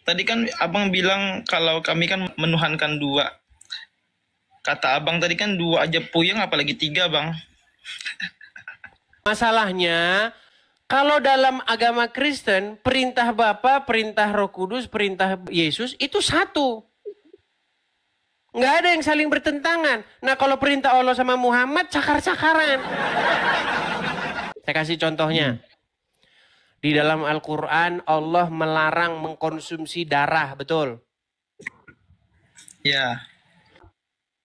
Tadi kan abang bilang kalau kami kan menuhankan dua. Kata abang tadi kan dua aja puyeng, apalagi tiga, bang. Masalahnya, kalau dalam agama Kristen, perintah Bapa, perintah Roh Kudus, perintah Yesus itu satu. Nggak ada yang saling bertentangan. Nah, kalau perintah Allah sama Muhammad, cakar-cakaran. Saya kasih contohnya. Di dalam Al-Quran, Allah melarang mengkonsumsi darah, betul? Ya,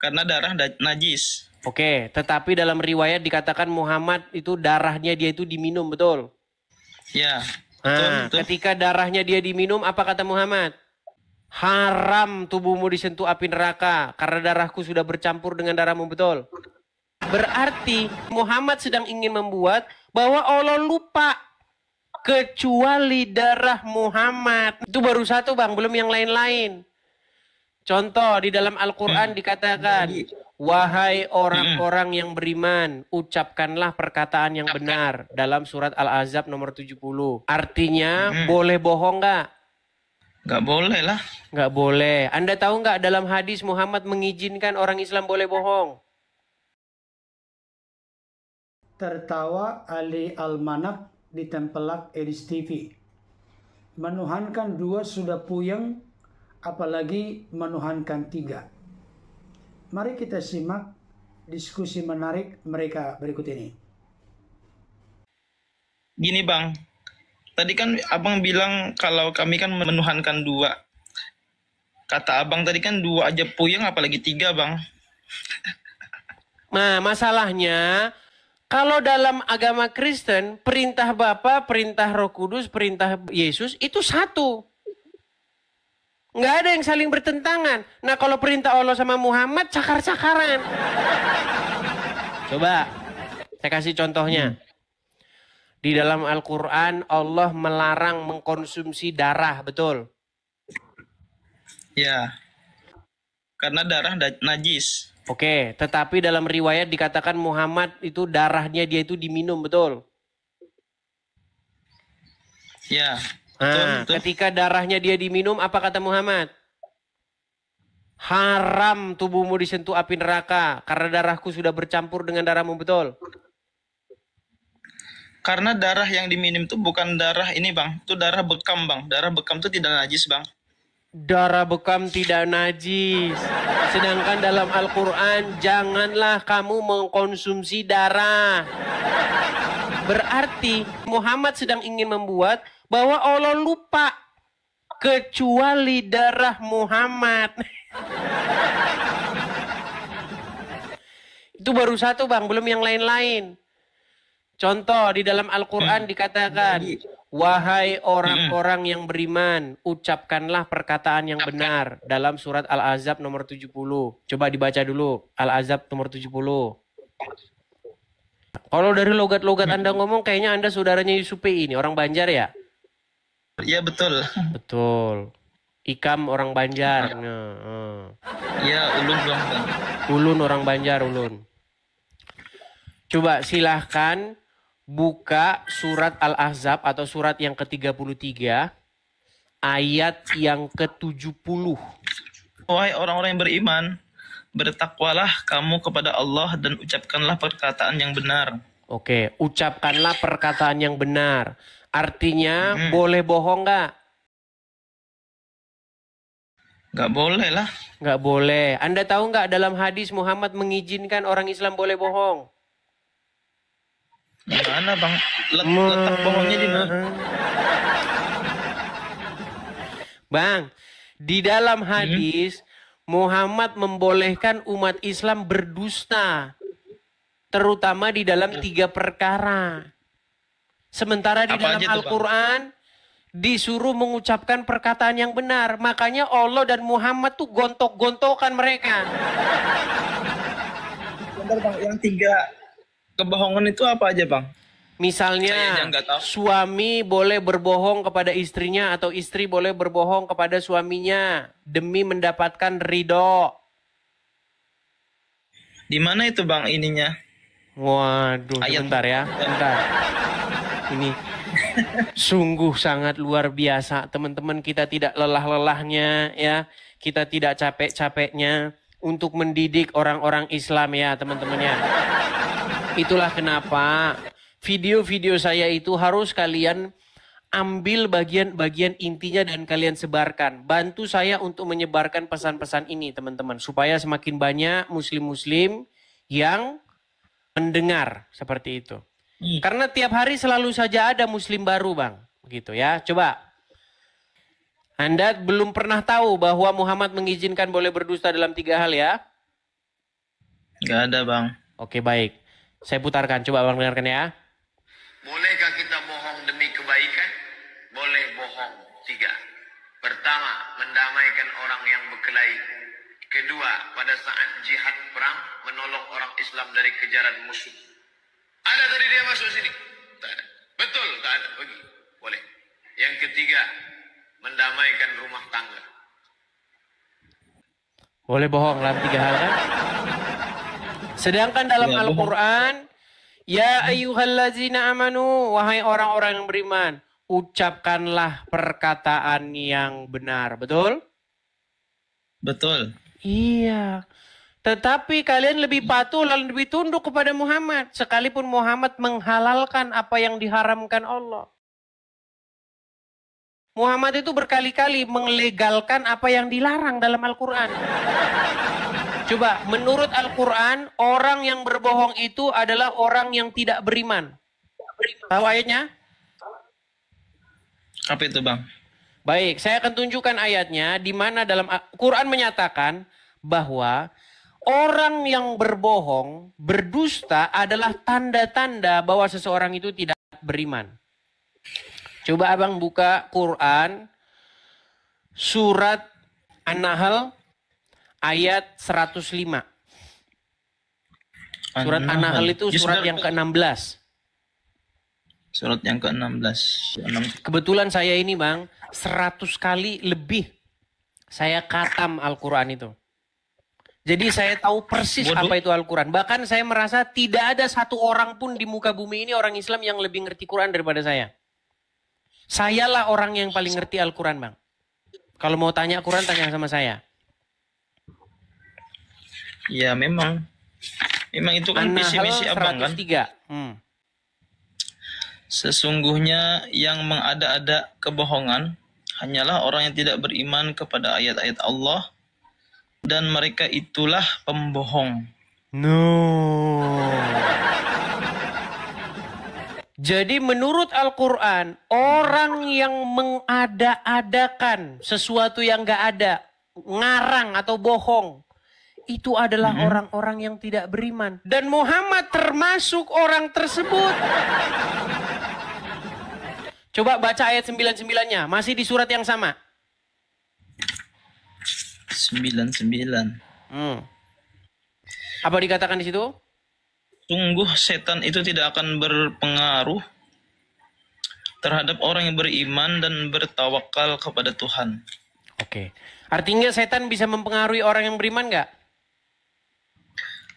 karena darah najis. Oke, tetapi dalam riwayat dikatakan Muhammad itu darahnya dia itu diminum, betul? Ya, Nah, betul. ketika darahnya dia diminum, apa kata Muhammad? Haram tubuhmu disentuh api neraka karena darahku sudah bercampur dengan darahmu, betul? Berarti Muhammad sedang ingin membuat bahwa Allah lupa kecuali darah Muhammad. Itu baru satu, bang, belum yang lain-lain. Contoh di dalam Al-Quran dikatakan, wahai orang-orang yang beriman, ucapkanlah perkataan yang benar. Dalam surat Al-Ahzab nomor 70. Artinya, boleh bohong nggak? Nggak boleh lah. Nggak boleh. Anda tahu nggak dalam hadis Muhammad mengizinkan orang Islam boleh bohong? Tertawa Ali Almanak di Tempelak Edis TV. Menuhankan dua sudah puyeng, apalagi menuhankan tiga. Mari kita simak diskusi menarik mereka berikut ini. Gini, bang. Tadi kan abang bilang kalau kami kan menuhankan dua. Kata abang tadi kan dua aja puyeng, apalagi tiga, bang. Nah, masalahnya, kalau dalam agama Kristen, perintah Bapa, perintah Roh Kudus, perintah Yesus itu satu. Nggak ada yang saling bertentangan. Nah, kalau perintah Allah sama Muhammad, cakar-cakaran. Coba, saya kasih contohnya. Di dalam Al-Quran, Allah melarang mengkonsumsi darah, betul? Ya, karena darah najis. Oke, tetapi dalam riwayat dikatakan Muhammad itu darahnya dia itu diminum, betul? Ya, Nah, betul. ketika darahnya dia diminum, apa kata Muhammad? Haram tubuhmu disentuh api neraka karena darahku sudah bercampur dengan darahmu, betul? Karena darah yang diminum itu bukan darah ini, bang. Itu darah bekam, bang. Darah bekam itu tidak najis, bang. Darah bekam tidak najis. Sedangkan dalam Al-Quran, janganlah kamu mengkonsumsi darah. Berarti Muhammad sedang ingin membuat bahwa Allah lupa kecuali darah Muhammad. Itu baru satu, bang, belum yang lain-lain. Contoh di dalam Al-Quran dikatakan, wahai orang-orang yang beriman, ucapkanlah perkataan yang benar. Dalam surat Al-Ahzab nomor 70. Coba dibaca dulu, Al-Ahzab nomor 70. Kalau dari logat-logat Anda ngomong, kayaknya Anda saudaranya Yusufi ini, orang Banjar ya? Iya, betul. Betul. Ikam orang Banjar. Iya, ulun, bang. Ulun orang Banjar, ulun. Coba silahkan buka surat Al-Ahzab atau surat yang ke-33, ayat yang ke-70. Wahai orang-orang yang beriman, bertakwalah kamu kepada Allah dan ucapkanlah perkataan yang benar. Oke, ucapkanlah perkataan yang benar. Artinya, boleh bohong nggak? Nggak boleh lah. Nggak boleh. Anda tahu nggak dalam hadis Muhammad mengizinkan orang Islam boleh bohong? Gimana, bang? Letak bohongnya di mana? Bang, di dalam hadis Muhammad membolehkan umat Islam berdusta, terutama di dalam 3 perkara. Sementara di dalam Al-Quran disuruh mengucapkan perkataan yang benar. Makanya Allah dan Muhammad tuh gontok-gontokan mereka. Bentar, bang, yang 3 kebohongan itu apa aja, bang? Misalnya, suami boleh berbohong kepada istrinya atau istri boleh berbohong kepada suaminya demi mendapatkan ridho. Di mana itu, bang, ininya? Waduh, sebentar ya. Bentar. Ini Sungguh sangat luar biasa, teman-teman. Kita tidak lelah-lelahnya, ya. Kita tidak capek-capeknya untuk mendidik orang-orang Islam, ya, teman-teman, ya. Itulah kenapa video-video saya itu harus kalian ambil bagian-bagian intinya dan kalian sebarkan. Bantu saya untuk menyebarkan pesan-pesan ini, teman-teman, supaya semakin banyak muslim-muslim yang mendengar seperti itu. Karena tiap hari selalu saja ada muslim baru, Bang. Begitu ya. Coba. Anda belum pernah tahu bahwa Muhammad mengizinkan boleh berdusta dalam 3 hal, ya? Nggak ada, Bang. Oke, baik. Saya putarkan. Coba Bang dengarkan, ya. Bolehkah kita bohong demi kebaikan? Boleh bohong 3. Pertama, mendamaikan orang yang berkelahi. Kedua, pada saat jihad perang, menolong orang Islam dari kejaran musuh. Ada tadi dia masuk sini? Tak ada. Betul, tak ada. Pergi. Boleh. Yang ketiga, mendamaikan rumah tangga. Boleh bohong dalam 3 hal, kan? Sedangkan dalam Ya, Al-Quran, ya ayyuhallazina amanu, wahai orang-orang yang beriman, ucapkanlah perkataan yang benar. Betul? Betul. Iya. Tetapi kalian lebih patuh lalu lebih tunduk kepada Muhammad. Sekalipun Muhammad menghalalkan apa yang diharamkan Allah. Muhammad itu berkali-kali melegalkan apa yang dilarang dalam Al-Quran. Coba, menurut Al-Quran, orang yang berbohong itu adalah orang yang tidak beriman. Tahu ayatnya? Apa itu, Bang? Baik, saya akan tunjukkan ayatnya di mana dalam Quran menyatakan bahwa orang yang berbohong, berdusta adalah tanda-tanda bahwa seseorang itu tidak beriman. Coba Abang buka Quran surat An-Nahl ayat 105. Surat An-Nahl itu surat yang ke-16. Surat yang ke-16. Kebetulan saya ini, Bang, 100 kali lebih saya khatam Al-Quran itu. Jadi saya tahu persis apa itu Al-Quran. Bahkan saya merasa tidak ada satu orang pun di muka bumi ini orang Islam yang lebih ngerti Quran daripada saya. Sayalah orang yang paling ngerti Al-Quran, Bang. Kalau mau tanya Quran, tanya sama saya. Ya, memang. Memang itu kan visi misi Abang, kan? 103. Sesungguhnya yang mengada-ada kebohongan hanyalah orang yang tidak beriman kepada ayat-ayat Allah, dan mereka itulah pembohong. No. Jadi menurut Al-Quran, orang yang mengada-adakan sesuatu yang gak ada, ngarang atau bohong, itu adalah orang-orang yang tidak beriman. Dan Muhammad termasuk orang tersebut. Coba baca ayat 99-nya, masih di surat yang sama. 99. Apa dikatakan di situ? Sungguh setan itu tidak akan berpengaruh terhadap orang yang beriman dan bertawakal kepada Tuhan. Oke. Artinya setan bisa mempengaruhi orang yang beriman nggak?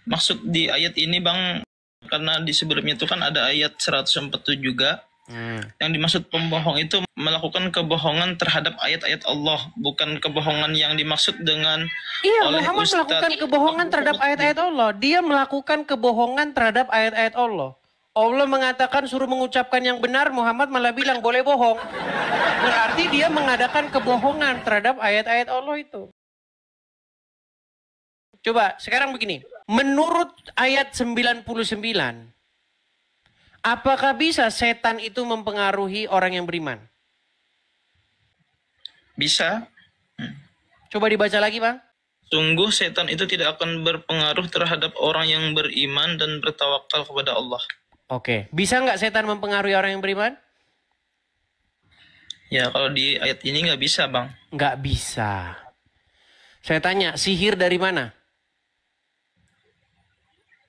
Maksud di ayat ini, Bang, karena di sebelumnya itu kan ada ayat 147 juga. Yang dimaksud pembohong itu melakukan kebohongan terhadap ayat-ayat Allah, bukan kebohongan yang dimaksud dengan oleh Muhammad melakukan kebohongan terhadap ayat-ayat Allah. Dia melakukan kebohongan terhadap ayat-ayat Allah. Allah mengatakan suruh mengucapkan yang benar, Muhammad malah bilang boleh bohong. Berarti dia mengadakan kebohongan terhadap ayat-ayat Allah itu. Coba sekarang begini. Menurut ayat 99, apakah bisa setan itu mempengaruhi orang yang beriman? Bisa. Coba dibaca lagi, Bang. Sungguh setan itu tidak akan berpengaruh terhadap orang yang beriman dan bertawakal kepada Allah. Oke. Bisa nggak setan mempengaruhi orang yang beriman? Ya, kalau di ayat ini nggak bisa, Bang. Nggak bisa. Saya tanya, sihir dari mana?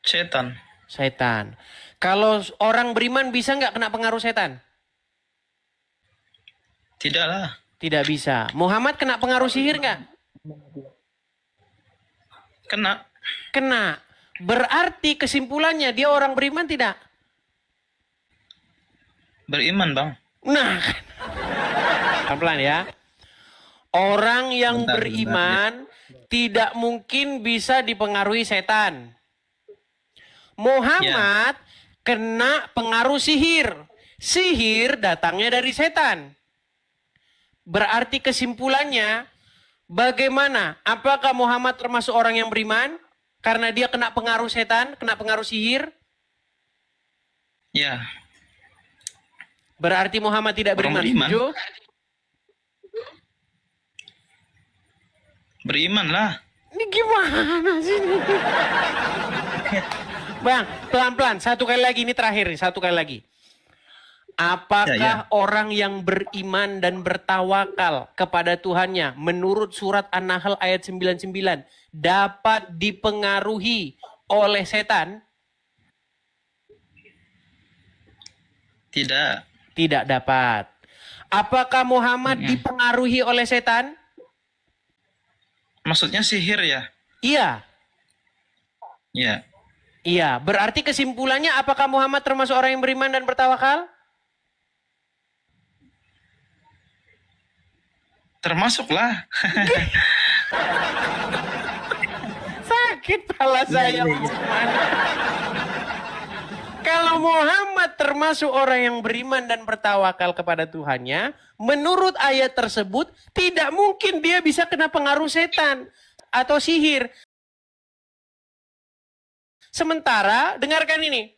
Setan. Setan. Kalau orang beriman bisa nggak kena pengaruh setan? Tidaklah. Tidak bisa. Muhammad kena pengaruh sihir nggak? Kena. Kena. Berarti kesimpulannya dia orang beriman tidak? Beriman, Bang. Nah, pelan-pelan ya. Orang yang Bentar, beriman tidak mungkin bisa dipengaruhi setan. Muhammad kena pengaruh sihir. Sihir datangnya dari setan. Berarti kesimpulannya, bagaimana? Apakah Muhammad termasuk orang yang beriman? Karena dia kena pengaruh setan, kena pengaruh sihir? Ya. Berarti Muhammad tidak Orang beriman. beriman. Setuju? Beriman lah. Ini gimana sih? Bang, pelan-pelan. Satu kali lagi, ini terakhir nih. Satu kali lagi. Apakah orang yang beriman dan bertawakal kepada Tuhannya menurut surat An-Nahl ayat 99 dapat dipengaruhi oleh setan? Tidak. Tidak dapat. Apakah Muhammad dipengaruhi oleh setan? Maksudnya sihir ya? Iya. Ya. Iya. Berarti kesimpulannya apakah Muhammad termasuk orang yang beriman dan bertawakal? Termasuklah. Sakit pala saya. Kalau Muhammad termasuk orang yang beriman dan bertawakal kepada Tuhannya, menurut ayat tersebut tidak mungkin dia bisa kena pengaruh setan atau sihir. Sementara, dengarkan ini.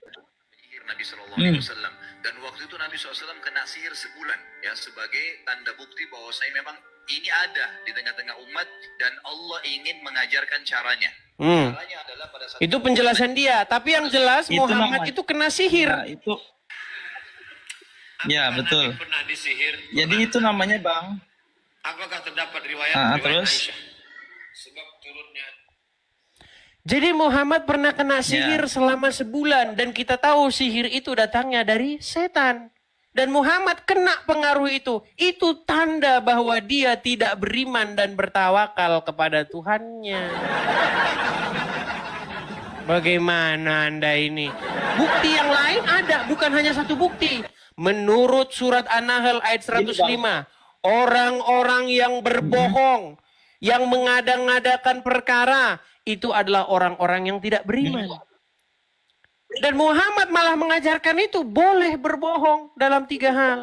Nabi SAW. Dan waktu itu Nabi SAW kena sihir sebulan ya sebagai tanda bukti bahwa saya memang ini ada di tengah-tengah umat dan Allah ingin mengajarkan caranya. Caranya adalah pada saat itu penjelasan dia, tapi yang jelas itu Muhammad itu kena sihir. Ya, itu. Ya, betul. pernah disihir. Jadi itu namanya, Bang. Apakah terdapat riwayat Terus? Aisyah? Sebab turunnya Jadi Muhammad pernah kena sihir selama sebulan dan kita tahu sihir itu datangnya dari setan. Dan Muhammad kena pengaruh itu. Itu tanda bahwa dia tidak beriman dan bertawakal kepada Tuhannya. Bagaimana Anda ini? Bukti yang lain ada, bukan hanya satu bukti. Menurut surat An-Nahl ayat 105, orang-orang yang berbohong, yang mengadang-adakan perkara, itu adalah orang-orang yang tidak beriman. Dan Muhammad malah mengajarkan itu boleh berbohong dalam 3 hal.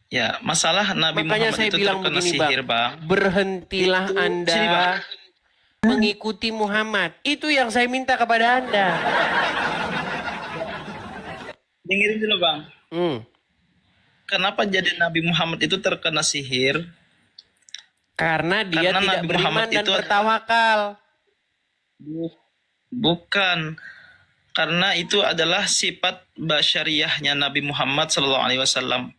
Ya, masalah Nabi Makanya Muhammad saya itu bilang terkena begini, sihir, Bang. Berhentilah Itu, Anda sini, Bang. mengikuti Muhammad. Itu yang saya minta kepada Anda. Dengerin dulu, Bang. Kenapa jadi Nabi Muhammad itu terkena sihir? Karena dia Karena tidak Nabi beriman Muhammad dan itu bertawakal. Bukan. Karena itu adalah sifat basyariahnya Nabi Muhammad SAW.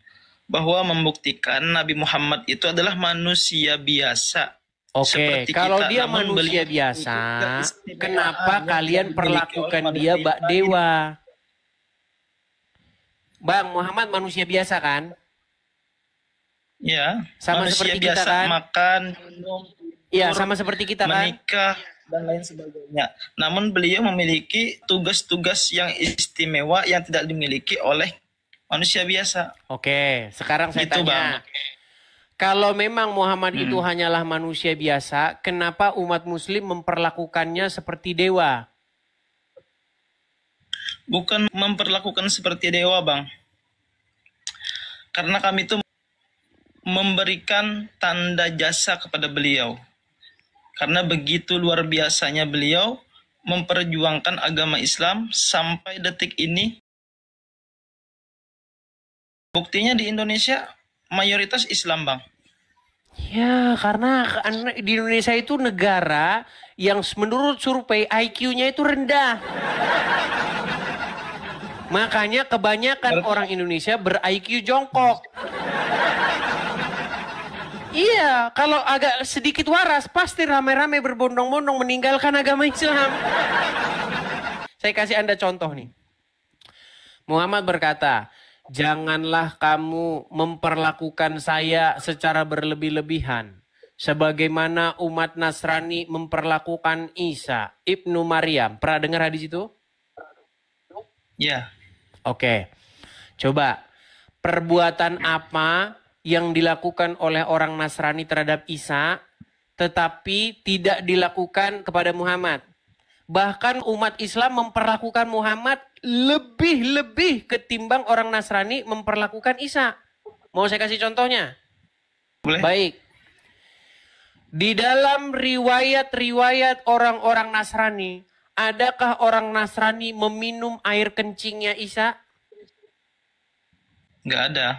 Bahwa membuktikan Nabi Muhammad itu adalah manusia biasa. Oke, Seperti kalau kita, dia namun manusia beliau biasa, itu keistimewaan kenapa yang kalian tidak dimiliki perlakukan oleh dia manusia bak lain? dewa? Bang, Muhammad manusia biasa kan? Ya, Sama manusia seperti kita, biasa kan? makan, minum, Iya, tidur, sama seperti kita kan? menikah, dan lain sebagainya. Namun beliau memiliki tugas-tugas yang istimewa yang tidak dimiliki oleh manusia biasa. Oke, sekarang saya Gitu, tanya. Bang. Kalau memang Muhammad itu hanyalah manusia biasa, kenapa umat muslim memperlakukannya seperti dewa? Bukan memperlakukan seperti dewa, Bang. Karena kami itu memberikan tanda jasa kepada beliau. Karena begitu luar biasanya beliau memperjuangkan agama Islam sampai detik ini. Buktinya di Indonesia mayoritas Islam, Bang. Ya, karena di Indonesia itu negara yang menurut survei IQ-nya itu rendah. Makanya kebanyakan orang Indonesia ber-IQ jongkok. Iya, kalau agak sedikit waras, pasti ramai-ramai berbondong-bondong meninggalkan agama Islam. Saya kasih Anda contoh nih. Muhammad berkata, janganlah kamu memperlakukan saya secara berlebih-lebihan. Sebagaimana umat Nasrani memperlakukan Isa, Ibnu Maryam. Pernah dengar hadis itu? Ya. Oke. Coba. perbuatan apa yang dilakukan oleh orang Nasrani terhadap Isa, tetapi tidak dilakukan kepada Muhammad. Bahkan umat Islam memperlakukan Muhammad lebih-lebih ketimbang orang Nasrani memperlakukan Isa. Mau saya kasih contohnya? Boleh. Baik. Di dalam riwayat-riwayat orang-orang Nasrani, adakah orang Nasrani meminum air kencingnya Isa? Nggak ada.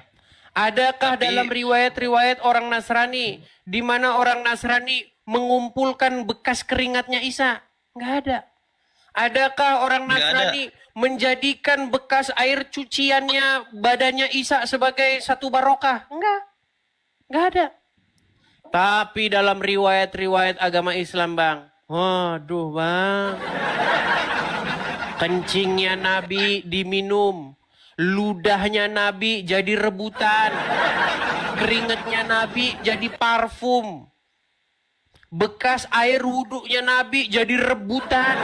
Adakah dalam riwayat-riwayat orang Nasrani di mana orang Nasrani mengumpulkan bekas keringatnya Isa? Nggak ada. Adakah orang Nasrani menjadikan bekas air cuciannya badannya Isa sebagai satu barokah? Enggak. Nggak ada. Tapi dalam riwayat-riwayat agama Islam, Bang. Waduh, Bang. Kencingnya Nabi diminum. Ludahnya Nabi jadi rebutan. Keringatnya Nabi jadi parfum. Bekas air wuduknya Nabi jadi rebutan.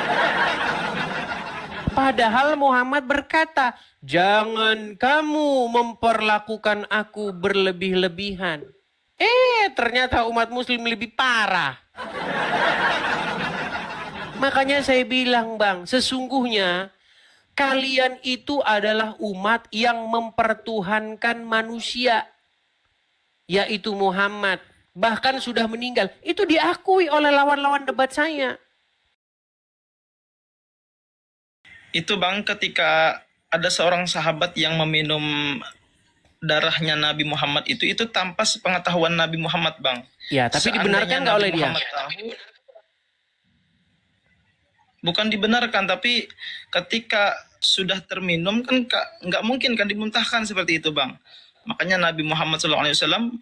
Padahal Muhammad berkata, jangan kamu memperlakukan aku berlebih-lebihan. Ternyata umat muslim lebih parah. Makanya saya bilang, Bang, sesungguhnya kalian itu adalah umat yang mempertuhankan manusia, yaitu Muhammad. Bahkan sudah meninggal. Itu diakui oleh lawan-lawan debat saya. Itu Bang, ketika ada seorang sahabat yang meminum darahnya Nabi Muhammad itu tanpa sepengetahuan Nabi Muhammad, Bang. Ya, tapi dibenarkan nggak oleh dia? Bukan dibenarkan, tapi ketika sudah terminum kan nggak mungkin kan dimuntahkan seperti itu, Bang. Makanya Nabi Muhammad SAW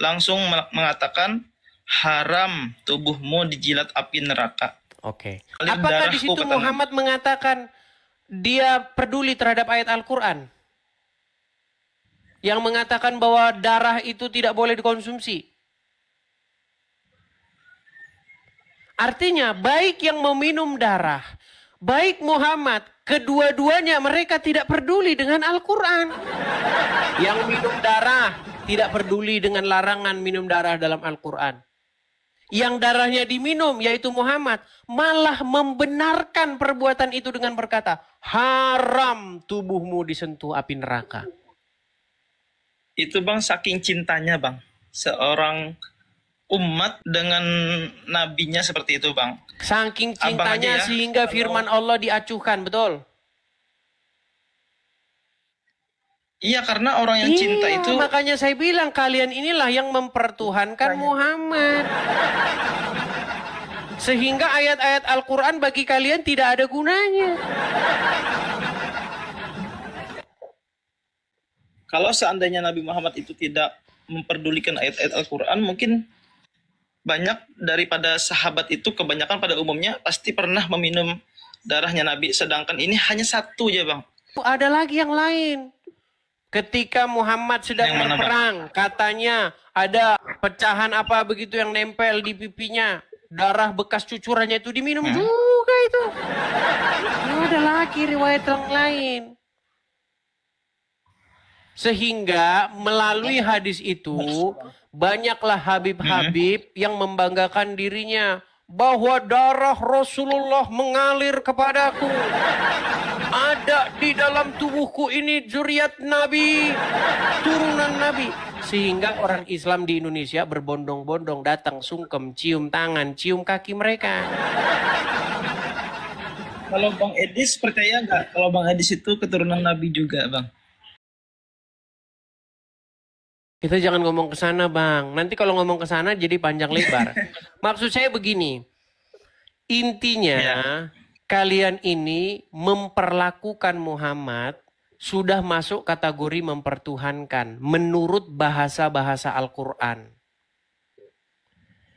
langsung mengatakan haram tubuhmu dijilat api neraka. Oke. Apakah di situ Muhammad mengatakan dia peduli terhadap ayat Al-Quran yang mengatakan bahwa darah itu tidak boleh dikonsumsi? Artinya baik yang meminum darah, baik Muhammad, kedua-duanya mereka tidak peduli dengan Al-Quran. Yang minum darah tidak peduli dengan larangan minum darah dalam Al-Quran. Yang darahnya diminum, yaitu Muhammad, malah membenarkan perbuatan itu dengan berkata, haram tubuhmu disentuh api neraka. Itu Bang, saking cintanya Bang, seorang umat dengan nabinya seperti itu, Bang. Saking cintanya sehingga firman Allah diacuhkan, betul? Iya, karena orang yang cinta itu... Makanya saya bilang kalian inilah yang mempertuhankan Muhammad. Sehingga ayat-ayat Al-Quran bagi kalian tidak ada gunanya. Kalau seandainya Nabi Muhammad itu tidak memperdulikan ayat-ayat Al-Quran, mungkin banyak daripada sahabat itu, kebanyakan pada umumnya pasti pernah meminum darahnya Nabi. Sedangkan ini hanya satu ya, Bang. Ada lagi yang lain. Ketika Muhammad sedang berperang, katanya ada pecahan apa begitu yang nempel di pipinya. Darah bekas cucurannya itu diminum juga itu. Ada lagi riwayat yang lain. Sehingga melalui hadis itu, banyaklah Habib-Habib yang membanggakan dirinya. Bahwa darah Rasulullah mengalir kepadaku. Ada di dalam tubuhku ini zuriat Nabi, turunan Nabi. Sehingga orang Islam di Indonesia berbondong-bondong datang sungkem, cium tangan, cium kaki mereka. Kalau Bang Edis percaya nggak kalau Bang Edis itu keturunan Nabi juga, Bang? Kita jangan ngomong ke sana, Bang. Nanti kalau ngomong ke sana jadi panjang lebar. Maksud saya begini. Intinya, kalian ini memperlakukan Muhammad sudah masuk kategori mempertuhankan menurut bahasa-bahasa Al-Quran.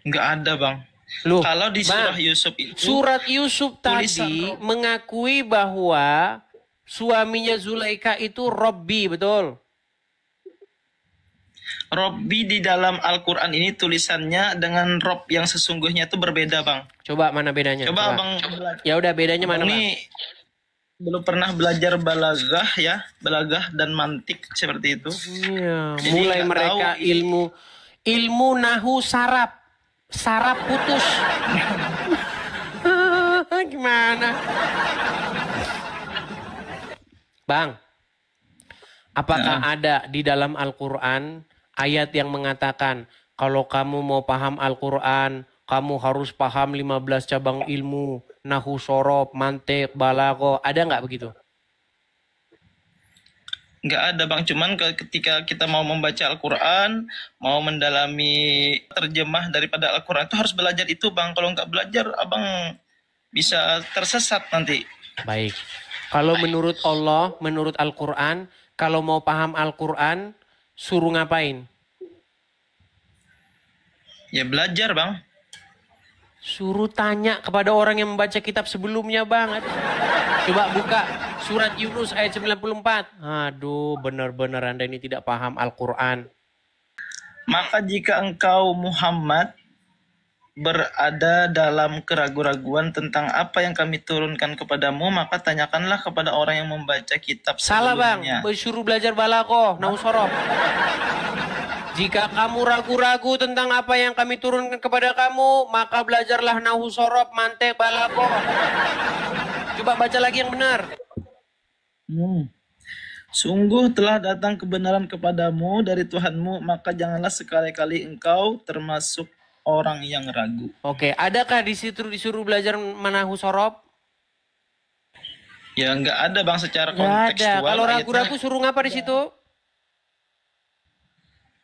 Nggak ada, Bang. Loh, kalau di surah Yusuf itu... Surat Yusuf tadi mengakui bahwa suaminya Zulaika itu Robbi, betul? Robbi di dalam Al-Quran ini tulisannya dengan Rob yang sesungguhnya itu berbeda, Bang. Coba mana bedanya? Coba. Bang. Ya udah bedanya mana, Bang? belum pernah belajar balagah ya, balagah dan mantik seperti itu. Iya, Jadi mulai nggak mereka tahu. ilmu nahu sarap putus. Gimana? Bang, apakah ada di dalam Al-Quran ayat yang mengatakan kalau kamu mau paham Al-Quran, kamu harus paham 15 cabang ilmu, nahu sorob, mantik, balago, ada nggak begitu? Nggak ada bang, cuman ketika kita mau membaca Al-Quran, mau mendalami terjemah daripada Al-Quran itu harus belajar itu bang. Kalau nggak belajar, abang bisa tersesat nanti. Baik. Kalau menurut Allah, menurut Al-Quran, kalau mau paham Al-Quran, suruh ngapain? Ya belajar bang. Suruh tanya kepada orang yang membaca kitab sebelumnya bang. Coba buka surat Yunus ayat 94. Aduh, benar-benar Anda ini tidak paham Al-Quran. Maka jika engkau Muhammad berada dalam keraguan-raguan tentang apa yang kami turunkan kepadamu, maka tanyakanlah kepada orang yang membaca kitab Salah sebelumnya. bang, suruh belajar balaghah, nahu sorob. Jika kamu ragu-ragu tentang apa yang kami turunkan kepada kamu, maka belajarlah nahu sorob, mantik, balaghah. Coba baca lagi yang benar. Sungguh telah datang kebenaran kepadamu dari Tuhanmu, maka janganlah sekali-kali engkau termasuk orang yang ragu. Oke, adakah di situ disuruh belajar manahu sorob? Ya nggak ada bang secara Nggak ada. kontekstual. Kalau ayatnya. ragu-ragu suruh ngapa di situ?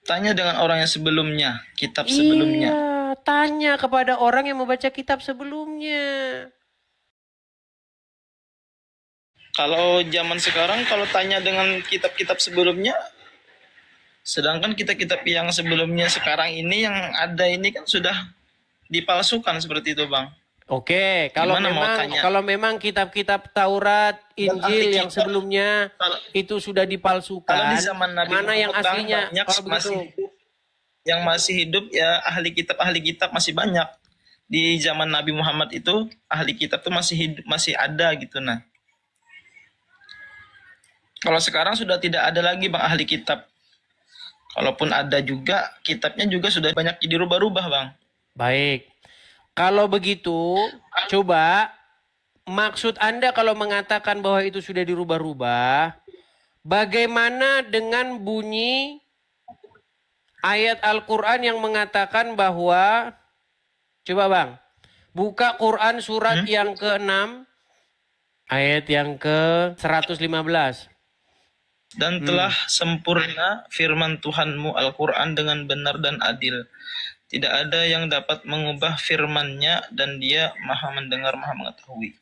Tanya dengan orang yang sebelumnya, kitab sebelumnya. Iya, tanya kepada orang yang membaca kitab sebelumnya. Kalau zaman sekarang, kalau tanya dengan kitab-kitab sebelumnya, sedangkan kitab-kitab yang sebelumnya sekarang ini yang ada ini kan sudah dipalsukan seperti itu bang. Oke, kalau memang kitab-kitab Taurat, Injil yang sebelumnya itu sudah dipalsukan, Kalau di zaman Nabi mana yang Muhammad, aslinya? banyak Kalau begitu. yang masih hidup ya ahli kitab masih banyak. Di zaman Nabi Muhammad itu ahli kitab tuh masih hidup, masih ada gitu nah. Kalau sekarang sudah tidak ada lagi bang ahli kitab. Kalaupun ada juga, kitabnya juga sudah banyak dirubah-rubah bang. Baik. Kalau begitu, coba maksud Anda kalau mengatakan bahwa itu sudah dirubah-rubah, bagaimana dengan bunyi ayat Al-Quran yang mengatakan bahwa, coba bang, buka Quran surat yang ke-6, ayat yang ke-115. Dan telah sempurna firman Tuhanmu Al-Quran dengan benar dan adil. Tidak ada yang dapat mengubah firman-Nya dan Dia Maha mendengar, Maha mengetahui.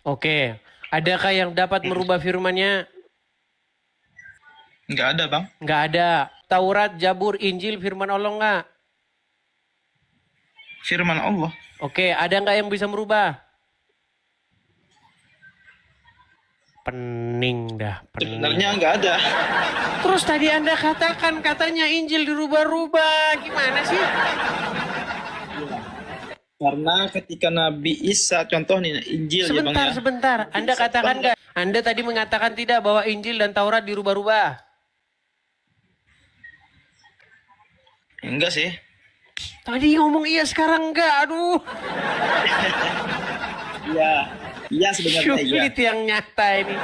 Oke, adakah yang dapat merubah firman-Nya? Nggak ada bang. Nggak ada. Taurat, Jabur, Injil, firman Allah nggak? Firman Allah. Oke, ada nggak yang bisa merubah? Pening dah. Pening. Sebenarnya nggak ada. Terus tadi Anda katakan katanya Injil dirubah-rubah. Gimana sih? Karena ketika Nabi Isa, contoh nih Injil ya bang ya. Sebentar. Anda katakan nggak? Anda tadi mengatakan tidak bahwa Injil dan Taurat dirubah-rubah. Enggak sih. Tadi ngomong iya, sekarang enggak. Aduh. Iya sebenarnya iya. Sulit yang nyata ini.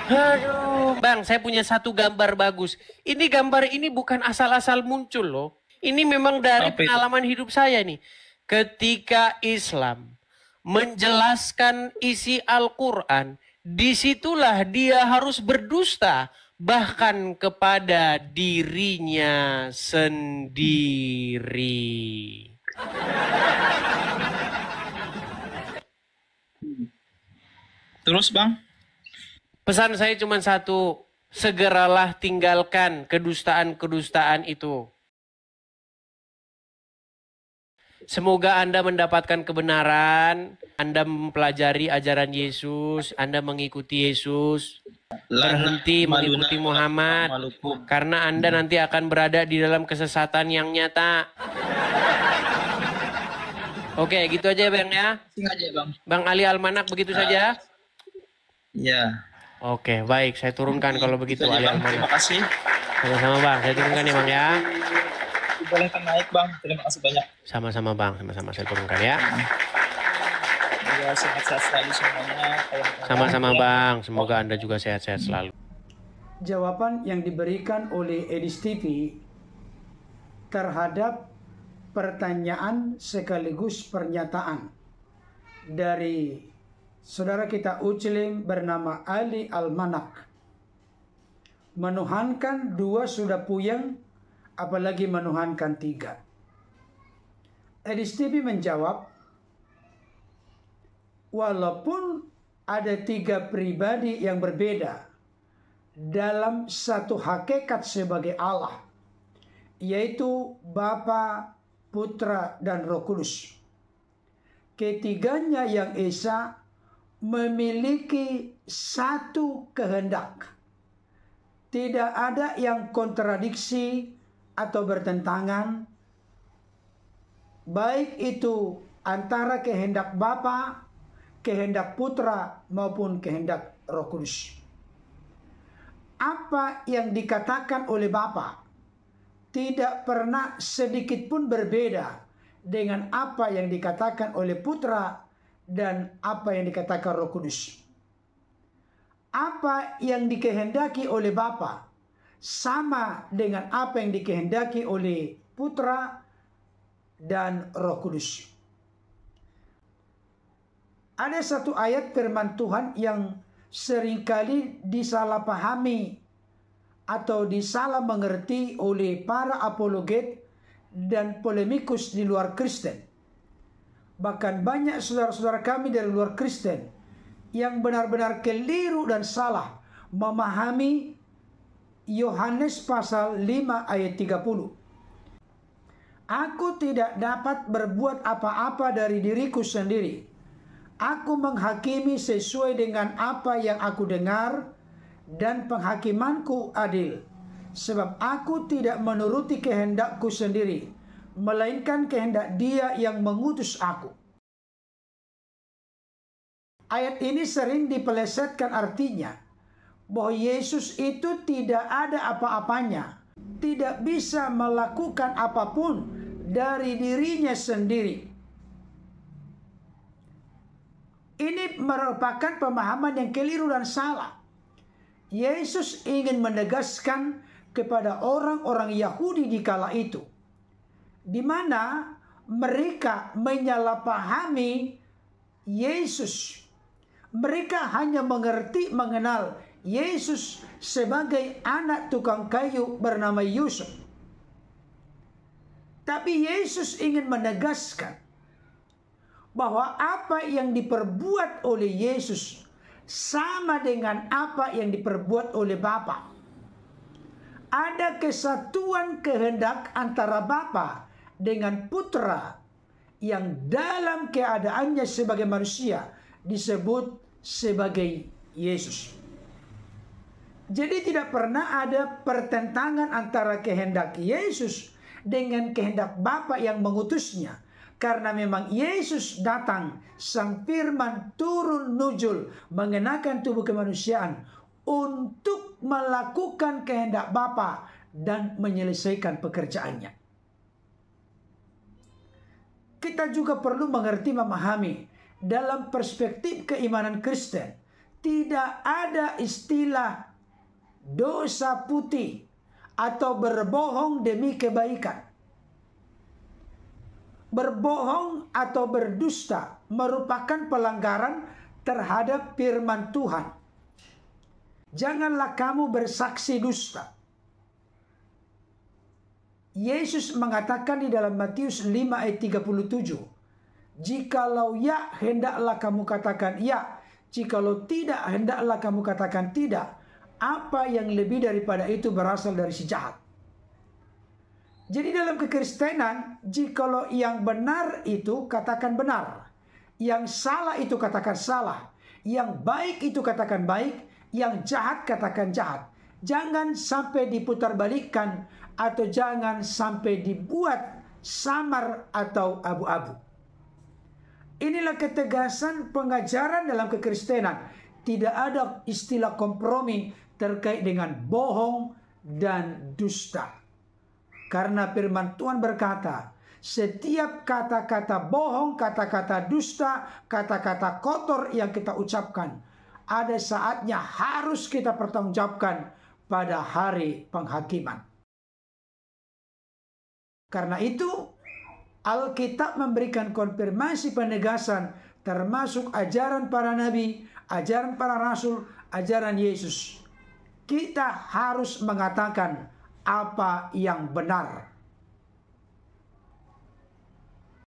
Aduh. Bang, saya punya satu gambar bagus. Ini gambar ini bukan asal-asal muncul loh. Ini memang dari pengalaman hidup saya nih. Ketika Islam menjelaskan isi Al-Quran, disitulah dia harus berdusta. Bahkan kepada dirinya sendiri. Terus bang? Pesan saya cuma satu, segeralah tinggalkan kedustaan-kedustaan itu. Semoga Anda mendapatkan kebenaran, Anda mempelajari ajaran Yesus, Anda mengikuti Yesus, berhenti mengikuti Muhammad, karena Anda nanti akan berada di dalam kesesatan yang nyata. Oke, gitu aja Bang ya. Sing aja bang. Bang Ali Almanak begitu saja. Ya. Oke, baik. Saya turunkan kalau begitu Itu aja, Ali Bang. Almanak. Terima kasih. Sama-sama Bang. Saya turunkan ya Bang ya. Bolehkan naik, Bang. Terima kasih banyak. Sama-sama Bang. Sama-sama saya turunkan ya. Semoga sehat-sehat selalu semuanya. Sama-sama Bang. Semoga Anda juga sehat-sehat selalu. Jawaban yang diberikan oleh Edis TV terhadap pertanyaan sekaligus pernyataan dari saudara kita Muslim bernama Ali Almanak. Menuhankan 2 sudah puyeng, apalagi menuhankan 3. Edis TV menjawab, walaupun ada 3 pribadi yang berbeda dalam satu hakikat sebagai Allah, yaitu Bapa, Putra, dan Roh Kudus. Ketiganya yang esa memiliki satu kehendak. Tidak ada yang kontradiksi atau bertentangan, baik itu antara kehendak Bapa, kehendak Putra, maupun kehendak Roh Kudus. Apa yang dikatakan oleh Bapa tidak pernah sedikit pun berbeda dengan apa yang dikatakan oleh Putra dan apa yang dikatakan Roh Kudus. Apa yang dikehendaki oleh Bapa sama dengan apa yang dikehendaki oleh Putra dan Roh Kudus. Ada satu ayat firman Tuhan yang seringkali disalahpahami atau disalah mengerti oleh para apologet dan polemikus di luar Kristen. Bahkan banyak saudara-saudara kami dari luar Kristen yang benar-benar keliru dan salah memahami Yohanes pasal 5 ayat 30. Aku tidak dapat berbuat apa-apa dari diriku sendiri. Aku menghakimi sesuai dengan apa yang aku dengar, dan penghakimanku adil. Sebab aku tidak menuruti kehendakku sendiri, melainkan kehendak Dia yang mengutus aku. Ayat ini sering dipelesetkan artinya bahwa Yesus itu tidak ada apa-apanya, tidak bisa melakukan apapun dari dirinya sendiri. Ini merupakan pemahaman yang keliru dan salah. Yesus ingin menegaskan kepada orang-orang Yahudi di kala itu, di mana mereka menyalahpahami Yesus. Mereka hanya mengenal Yesus sebagai anak tukang kayu bernama Yusuf. Tapi Yesus ingin menegaskan bahwa apa yang diperbuat oleh Yesus sama dengan apa yang diperbuat oleh Bapa. Ada kesatuan kehendak antara Bapa dengan Putra yang dalam keadaannya sebagai manusia disebut sebagai Yesus. Jadi tidak pernah ada pertentangan antara kehendak Yesus dengan kehendak Bapa yang mengutusnya. Karena memang Yesus datang, Sang Firman turun nuzul mengenakan tubuh kemanusiaan untuk melakukan kehendak Bapa dan menyelesaikan pekerjaannya. Kita juga perlu mengerti, memahami dalam perspektif keimanan Kristen tidak ada istilah dosa putih atau berbohong demi kebaikan. Berbohong atau berdusta merupakan pelanggaran terhadap firman Tuhan. Janganlah kamu bersaksi dusta. Yesus mengatakan di dalam Matius 5 ayat 37, jikalau ya, hendaklah kamu katakan ya. Jikalau tidak, hendaklah kamu katakan tidak. Apa yang lebih daripada itu berasal dari si jahat. Jadi dalam kekristenan, jikalau yang benar itu katakan benar, yang salah itu katakan salah, yang baik itu katakan baik, yang jahat katakan jahat. Jangan sampai diputarbalikkan atau jangan sampai dibuat samar atau abu-abu. Inilah ketegasan pengajaran dalam kekristenan. Tidak ada istilah kompromi terkait dengan bohong dan dusta. Karena firman Tuhan berkata, setiap kata-kata bohong, kata-kata dusta, kata-kata kotor yang kita ucapkan, ada saatnya harus kita pertanggungjawabkan pada hari penghakiman. Karena itu, Alkitab memberikan konfirmasi penegasan termasuk ajaran para nabi, ajaran para rasul, ajaran Yesus. Kita harus mengatakan apa yang benar.